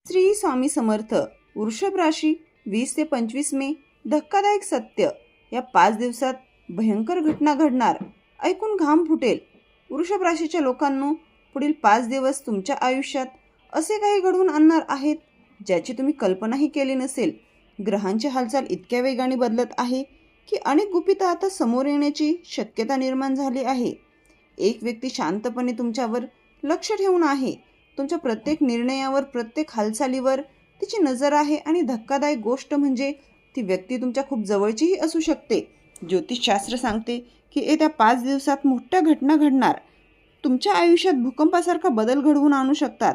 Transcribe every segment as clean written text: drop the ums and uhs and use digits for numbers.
श्री स्वामी समर्थ. वृषभ राशी 20 ते 25 मे. धक्कादायक सत्य. या 5 दिवसात भयंकर घटना घडणार. ऐकून घाम फुटेल. वृषभ राशीच्या लोकांनो, पुढील 5 दिवस तुमच्या आयुष्यात असे काही घडवून आणणार आहेत ज्याची तुम्ही कल्पनाही केली नसेल. ग्रहांची हालचाल इतक्या वेगाने बदलत आहे की अनेक गुपितं आता समोर येण्याची शक्यता निर्माण झाली आहे. एक व्यक्ती शांतपणे तुमच्यावर लक्ष ठेवून आहे. तुमच्या प्रत्येक निर्णयावर, प्रत्येक हालचालीवर तिची नजर आहे आणि धक्कादायक गोष्ट म्हणजे ती व्यक्ती तुमच्या खूप जवळचीही असू शकते. ज्योतिषशास्त्र सांगते की येत्या 5 दिवसात मोठ्या घटना घडणार. तुमच्या आयुष्यात भूकंपासारखा बदल घडवून आणू शकतात.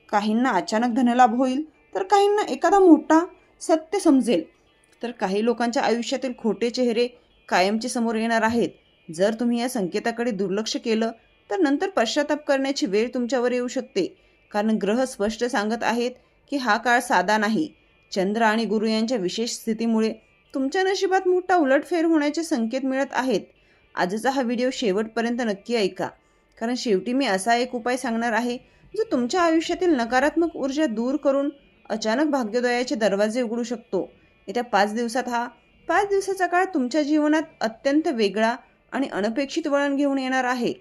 काहींना अचानक धनलाभ होईल, तर काहींना एखादा मोठा सत्य समजेल, तर काही लोकांच्या आयुष्यातील खोटे चेहरे कायमचे समोर येणार आहेत. जर तुम्ही या संकेताकडे दुर्लक्ष केलं तर नंतर पश्चाताप करण्याची वेळ तुमच्यावर येऊ शकते. कारण ग्रह स्पष्ट सांगत आहेत की हा काळ साधा नाही. चंद्र आणि गुरु यांच्या विशेष स्थितीमुळे तुमच्या नशिबात मोठा उलटफेर होण्याचे संकेत मिळत आहेत. आजचा हा व्हिडिओ शेवटपर्यंत नक्की ऐका, कारण शेवटी मी असा एक उपाय सांगणार आहे जो तुमच्या आयुष्यातील नकारात्मक ऊर्जा दूर करून अचानक भाग्योदयाचे दरवाजे उघडू शकतो. येत्या 5 दिवसात हा 5 दिवसाचा काळ तुमच्या जीवनात अत्यंत वेगळा आणि अनपेक्षित वळण घेऊन येणार आहे.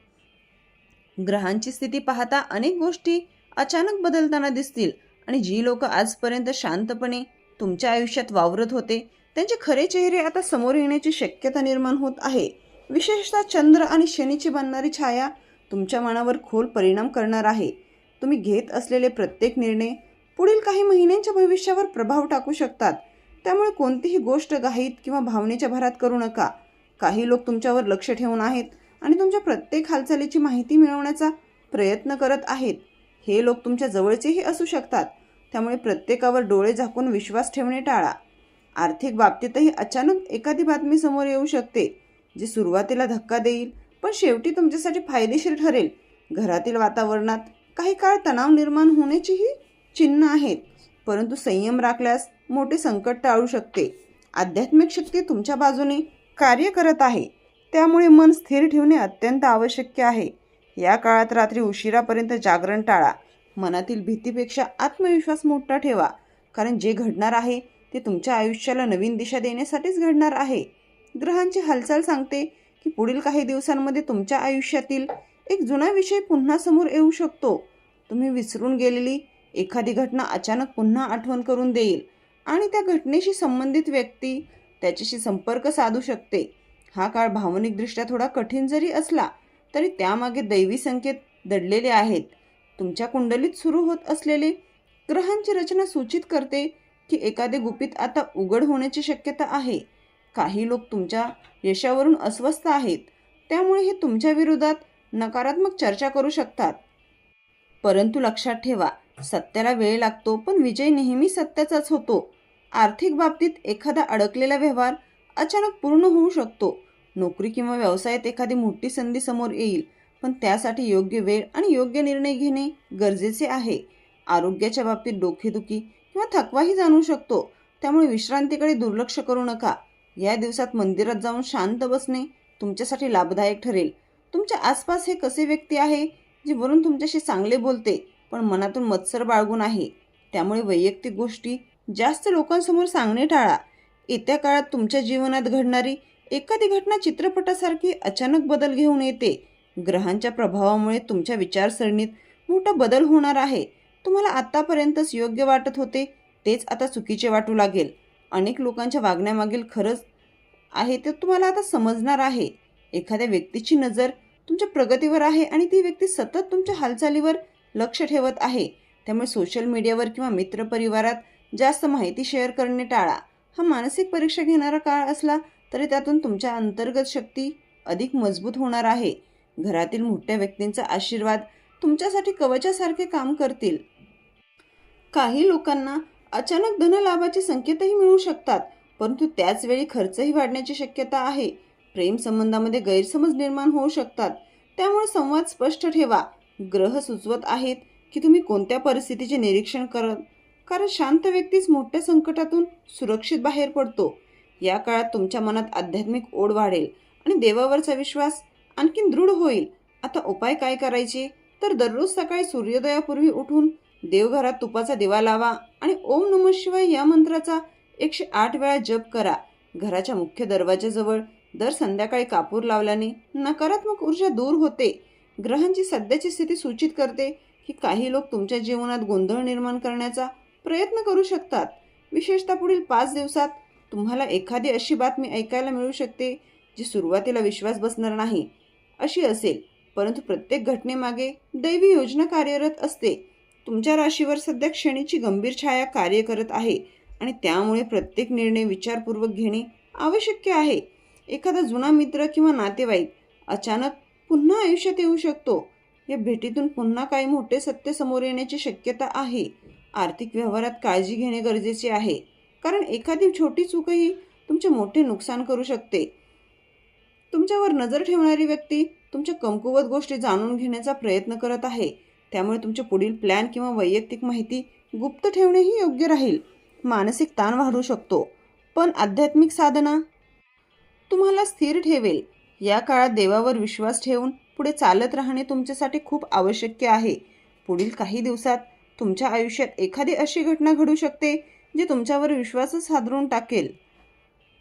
ग्रहांची स्थिती पाहता अनेक गोष्टी अचानक बदलताना दिसतील आणि जी लोक आजपर्यंत शांतपणे तुमच्या आयुष्यात वावरत होते त्यांचे खरे चेहरे आता समोर येण्याची शक्यता निर्माण होत आहे. विशेषतः चंद्र आणि शनीची बनणारी छाया तुमच्या मनावर खोल परिणाम करणार आहे. तुम्ही घेत असलेले प्रत्येक निर्णय पुढील काही महिन्यांच्या भविष्यावर प्रभाव टाकू शकतात. त्यामुळे कोणतीही गोष्ट घाईत किंवा भावनेच्या भरात करू नका. काही लोक तुमच्यावर लक्ष ठेवून आहेत आणि तुमच्या प्रत्येक हालचालीची माहिती मिळवण्याचा प्रयत्न करत आहेत. हे लोक तुमच्या जवळचेही असू शकतात. त्यामुळे प्रत्येकावर डोळे झाकून विश्वास ठेवणे टाळा. आर्थिक बाबतीतही अचानक एखादी बातमी समोर येऊ शकते जी सुरुवातीला धक्का देईल पण शेवटी तुमच्यासाठी फायदेशीर ठरेल. घरातील वातावरणात काही काळ तणाव निर्माण होण्याचीही चिन्ह आहेत, परंतु संयम राखल्यास मोठे संकट टाळू शकते. आध्यात्मिक शक्ती तुमच्या बाजूने कार्य करत आहे, त्यामुळे मन स्थिर ठेवणे अत्यंत आवश्यक आहे. या काळात रात्री उशिरापर्यंत जागरण टाळा. मनातील भीतीपेक्षा आत्मविश्वास मोठा ठेवा, कारण जे घडणार आहे ते तुमच्या आयुष्याला नवीन दिशा देण्यासाठीच घडणार आहे. ग्रहांची हालचाल सांगते की पुढील काही दिवसांमध्ये तुमच्या आयुष्यातील एक जुना विषय पुन्हा समोर येऊ शकतो. तुम्ही विसरून गेलेली एखादी घटना अचानक पुन्हा आठवण करून देईल आणि त्या घटनेशी संबंधित व्यक्ती त्याच्याशी संपर्क साधू शकते. हा काळ भावनिकदृष्ट्या थोडा कठीण जरी असला तरी त्यामागे दैवी संकेत दडलेले आहेत. तुमच्या कुंडलीत सुरू होत असलेले ग्रहांची रचना सूचित करते की एखादे गुपित आता उघड होण्याची शक्यता आहे. काही लोक तुमच्या यशावरून अस्वस्थ आहेत, त्यामुळे हे तुमच्या विरोधात नकारात्मक चर्चा करू शकतात. परंतु लक्षात ठेवा, सत्याला वेळ लागतो पण विजय नेहमी सत्याचाच होतो. आर्थिक बाबतीत एखादा अडकलेला व्यवहार अचानक पूर्ण होऊ शकतो. नोकरी किंवा व्यवसायात एखादी मोठी संधी समोर येईल, पण त्यासाठी योग्य वेळ आणि योग्य निर्णय घेणे गरजेचे आहे. आरोग्याच्या बाबतीत डोकेदुखी किंवा थकवाही जाणवू शकतो, त्यामुळे विश्रांतीकडे दुर्लक्ष करू नका. या दिवसात मंदिरात जाऊन शांत बसणे तुमच्यासाठी लाभदायक ठरेल. तुमच्या आसपास हे कसे व्यक्ती आहे जे वरून तुमच्याशी चांगले बोलते पण मनातून मत्सर बाळगून आहे, त्यामुळे वैयक्तिक गोष्टी जास्त लोकांसमोर सांगणे टाळा. येत्या काळात तुमच्या जीवनात घडणारी एखादी घटना चित्रपटासारखी अचानक बदल घेऊन येते. ग्रहांच्या प्रभावामुळे तुमच्या विचारसरणीत मोठा बदल होणार आहे. तुम्हाला आतापर्यंतच योग्य वाटत होते तेच आता चुकीचे वाटू लागेल. अनेक लोकांच्या वागण्यामागील खरंच आहे ते तुम्हाला आता समजणार आहे. एखाद्या व्यक्तीची नजर तुमच्या प्रगतीवर आहे आणि ती व्यक्ती सतत तुमच्या हालचालीवर लक्ष ठेवत आहे. त्यामुळे सोशल मीडियावर किंवा मित्रपरिवारात जास्त माहिती शेअर करणे टाळा. हा मानसिक परीक्षा घेणारा काळ असला तरी त्यातून तुमच्या अंतर्गत शक्ती अधिक मजबूत होणार आहे. घरातील मोठ्या व्यक्तींचा आशीर्वाद तुमच्यासाठी कवचासारखे काम करतील. काही लोकांना अचानक धनलाभाचे संकेतही मिळू शकतात, परंतु त्याच वेळी खर्चही वाढण्याची शक्यता आहे. प्रेम संबंधामध्ये गैरसमज निर्माण होऊ शकतात, त्यामुळे संवाद स्पष्ट ठेवा. ग्रह सुचवत आहेत की तुम्ही कोणत्या परिस्थितीचे निरीक्षण करत, कारण शांत व्यक्तीच मोठ्या संकटातून सुरक्षित बाहेर पडतो. या काळात तुमच्या मनात आध्यात्मिक ओढ वाढेल आणि देवावरचा विश्वास आणखीन दृढ होईल. आता उपाय काय करायचे, तर दररोज सकाळी सूर्योदयापूर्वी उठून देवघरात तुपाचा दिवा लावा आणि ओम नमः शिवाय या मंत्राचा 108 वेळा जप करा. घराच्या मुख्य दरवाजाजवळ दर संध्याकाळी कापूर लावल्याने नकारात्मक ऊर्जा दूर होते. ग्रहांची सध्याची स्थिती सूचित करते की काही लोक तुमच्या जीवनात गोंधळ निर्माण करण्याचा प्रयत्न करू शकतात. विशेषतः पुढील 5 दिवसात तुम्हाला एखादी अशी बातमी ऐकायला मिळू शकते जी सुरुवातीला विश्वास बसणार नाही अशी असेल, परंतु प्रत्येक घटनेमागे दैवी योजना कार्यरत असते. तुमच्या राशीवर सध्या शनीची गंभीर छाया कार्य करत आहे आणि त्यामुळे प्रत्येक निर्णय विचारपूर्वक घेणे आवश्यक आहे. एखादा जुना मित्र किंवा नातेवाईक अचानक पुन्हा आयुष्यात येऊ शकतो. या भेटीतून पुन्हा काही मोठे सत्य समोर येण्याची शक्यता आहे. आर्थिक व्यवहारात काळजी घेणे गरजेचे आहे, कारण एखादी छोटी चूकही तुमचे मोठे नुकसान करू शकते. तुमच्यावर नजर ठेवणारी व्यक्ती तुमच्या कमकुवत गोष्टी जाणून घेण्याचा प्रयत्न करत आहे. त्यामुळे तुमचे पुढील प्लॅन किंवा वैयक्तिक माहिती गुप्त ठेवणेही योग्य राहील. मानसिक ताण वाढू शकतो, पण आध्यात्मिक साधना तुम्हाला स्थिर ठेवेल. या काळात देवावर विश्वास ठेवून पुढे चालत राहणे तुमच्यासाठी खूप आवश्यक आहे. पुढील काही दिवसात तुमच्या आयुष्यात एखादी अशी घटना घडू शकते जी तुमच्यावर विश्वासच हादरून टाकेल.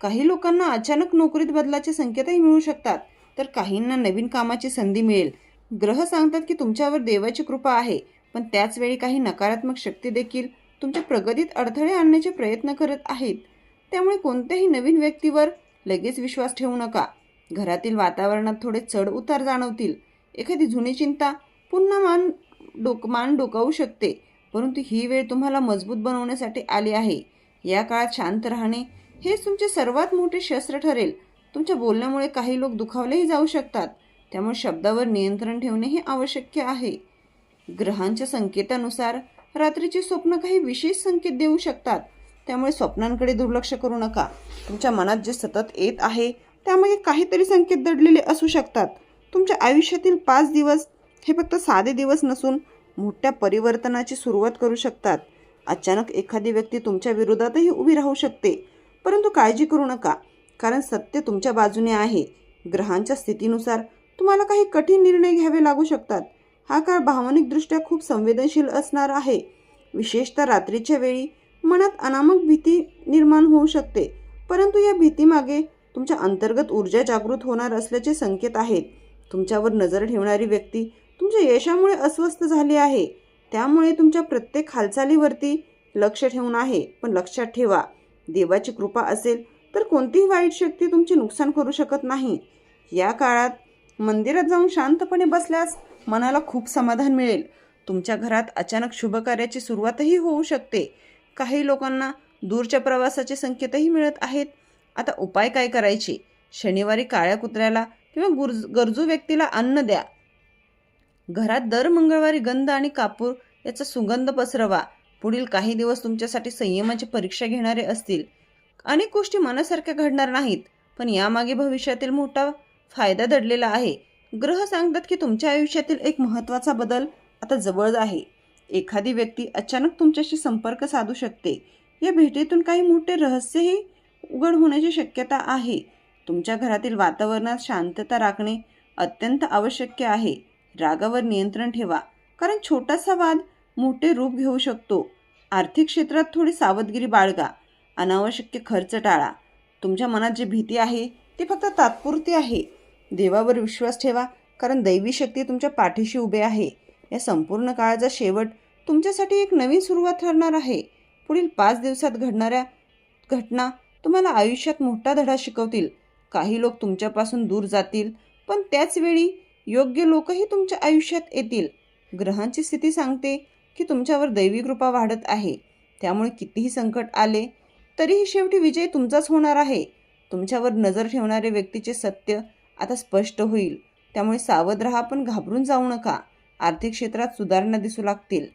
काही लोकांना अचानक नोकरीत बदलाचे संकेतही मिळू शकतात, तर काहींना नवीन कामाची संधी मिळेल. ग्रह सांगतात की तुमच्यावर देवाची कृपा आहे, पण त्याच वेळी काही नकारात्मक शक्ती देखील तुमच्या प्रगतीत अडथळे आणण्याचे प्रयत्न करत आहेत. त्यामुळे कोणत्याही नवीन व्यक्तीवर लगेच विश्वास ठेवू नका. घरातील वातावरणात थोडे चढ उतार जाणवतील. एखादी जुनी चिंता पुन्हा मान डोकावू शकते, परंतु ही वेळ तुम्हाला मजबूत बनवण्यासाठी आली आहे. या काळात शांत राहणे हेच तुमचे सर्वात मोठे शस्त्र ठरेल. तुमच्या बोलण्यामुळे काही लोक दुखावलेही जाऊ शकतात, त्यामुळे शब्दावर नियंत्रण ठेवणे हे आवश्यक आहे. ग्रहांच्या संकेतानुसार रात्रीची स्वप्न काही विशेष संकेत देऊ शकतात, त्यामुळे स्वप्नांकडे दुर्लक्ष करू नका. तुमच्या मनात जे सतत येत आहे त्यामागे काहीतरी संकेत दडलेले असू शकतात. तुमच्या आयुष्यातील 5 दिवस हे फक्त साधे दिवस नसून मोठ्या परिवर्तनाची सुरुवात करू शकतात. अचानक एखादी व्यक्ती तुमच्या विरोधातही उभी राहू शकते, परंतु काळजी करू नका, कारण सत्य तुमच्या बाजूने आहे. ग्रहांच्या स्थितीनुसार तुम्हाला काही कठीण निर्णय घ्यावे लागू शकतात. हा काळ भावनिकदृष्ट्या खूप संवेदनशील असणार आहे. विशेषतः रात्रीच्या वेळी मनात अनामक भीती निर्माण होऊ शकते, परंतु या भीतीमागे तुमच्या अंतर्गत ऊर्जा जागृत होणार असल्याचे संकेत आहेत. तुमच्यावर नजर ठेवणारी व्यक्ती तुमच्या यशामुळे अस्वस्थ झाली आहे, त्यामुळे तुमच्या प्रत्येक हालचालीवरती लक्ष ठेवून आहे. पण लक्षात ठेवा, देवाची कृपा असेल तर कोणतीही वाईट शक्ती तुमचे नुकसान करू शकत नाही. या काळात मंदिरात जाऊन शांतपणे बसल्यास मनाला खूप समाधान मिळेल. तुमच्या घरात अचानक शुभ कार्याची सुरुवातही होऊ शकते. काही लोकांना दूरच्या प्रवासाचे संकेतही मिळत आहेत. आता उपाय काय करायचे? शनिवारी काळ्या कुत्र्याला किंवा गरजू व्यक्तीला अन्न द्या. घरात दर मंगळवारी गंध आणि कापूर याचा सुगंध पसरवा. पुढील काही दिवस तुमच्यासाठी संयमाची परीक्षा घेणारे असतील. अनेक गोष्टी मनासारख्या घडणार नाहीत, पण यामागे भविष्यातील मोठा फायदा दडलेला आहे. ग्रह सांगतात की तुमच्या आयुष्यातील एक महत्त्वाचा बदल आता जवळ आहे. एखादी व्यक्ती अचानक तुमच्याशी संपर्क साधू शकते. या भेटीतून काही मोठे रहस्यही उघड होण्याची शक्यता आहे. तुमच्या घरातील वातावरणात शांतता राखणे अत्यंत आवश्यक आहे. रागावर नियंत्रण ठेवा, कारण छोटासा वाद मोठे रूप घेऊ शकतो. आर्थिक क्षेत्रात थोडी सावधगिरी बाळगा. अनावश्यक खर्च टाळा. तुमच्या मनात जी भीती आहे ती फक्त तात्पुरती आहे. देवावर विश्वास ठेवा, कारण दैवी शक्ती तुमच्या पाठीशी उभे आहे. या संपूर्ण काळाचा शेवट तुमच्यासाठी एक नवीन सुरुवात ठरणार आहे. पुढील 5 दिवसात घडणाऱ्या घटना तुम्हाला आयुष्यात मोठा धडा शिकवतील. काही लोक तुमच्यापासून दूर जातील, पण त्याच वेळी योग्य लोकही तुमच्या आयुष्यात येतील. ग्रहांची स्थिती सांगते की तुमच्यावर दैवी कृपा वाढत आहे, त्यामुळे कितीही संकट आले तरीही शेवटी विजय तुमचाच होणार आहे. तुमच्यावर नजर ठेवणारे व्यक्तीचे सत्य आता स्पष्ट होईल, त्यामुळे सावध राहा, पण घाबरून जाऊ नका. आर्थिक क्षेत्रात सुधारणा दिसू लागतील.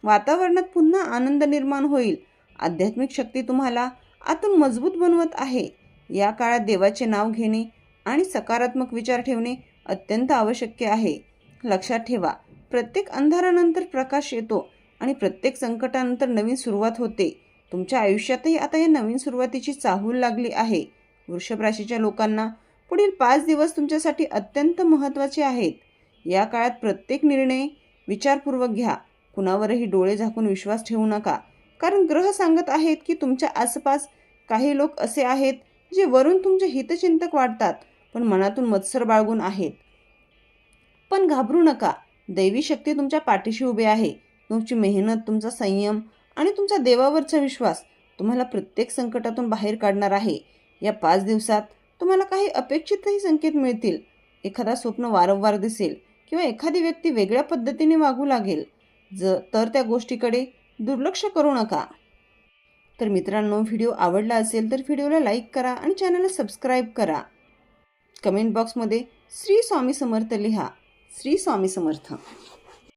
वातावरणात पुन्हा आनंद निर्माण होईल. आध्यात्मिक शक्ती तुम्हाला आतून मजबूत बनवत आहे. या काळात देवाचे नाव घेणे आणि सकारात्मक विचार ठेवणे अत्यंत आवश्यक आहे. लक्षात ठेवा, प्रत्येक अंधारानंतर प्रकाश येतो आणि प्रत्येक संकटानंतर नवीन सुरुवात होते. तुमच्या आयुष्यातही आता या नवीन सुरुवातीची चाहूल लागली आहे. वृषभ राशीच्या लोकांना पुढील 5 दिवस तुमच्यासाठी अत्यंत महत्त्वाचे आहेत. या काळात प्रत्येक निर्णय विचारपूर्वक घ्या, कुणावरही डोळे झाकून विश्वास ठेवू नका, कारण ग्रह सांगत आहेत की तुमच्या आसपास काही लोक असे आहेत जे वरून तुमचे हितचिंतक वाटतात पण मनातून मत्सर बाळगून आहेत. पण घाबरू नका, दैवी शक्ती तुमच्या पाठीशी उभी आहे. तुमची मेहनत, तुमचा संयम आणि तुमचा देवावरचा विश्वास तुम्हाला प्रत्येक संकटातून बाहेर काढणार आहे. या 5 दिवसात तुम्हाला काही अपेक्षितही संकेत मिळतील. एखादा स्वप्न वारंवार दिसेल किंवा एखादी व्यक्ती वेगळ्या पद्धतीने वागू लागेल. तर त्या गोष्टीकडे दुर्लक्ष करू नका. तर मित्रांनो, व्हिडिओ आवडला असेल तर व्हिडिओला लाईक करा आणि चॅनलला सबस्क्राईब करा. कमेंट बॉक्समध्ये श्री स्वामी समर्थ लिहा. श्री स्वामी समर्थ.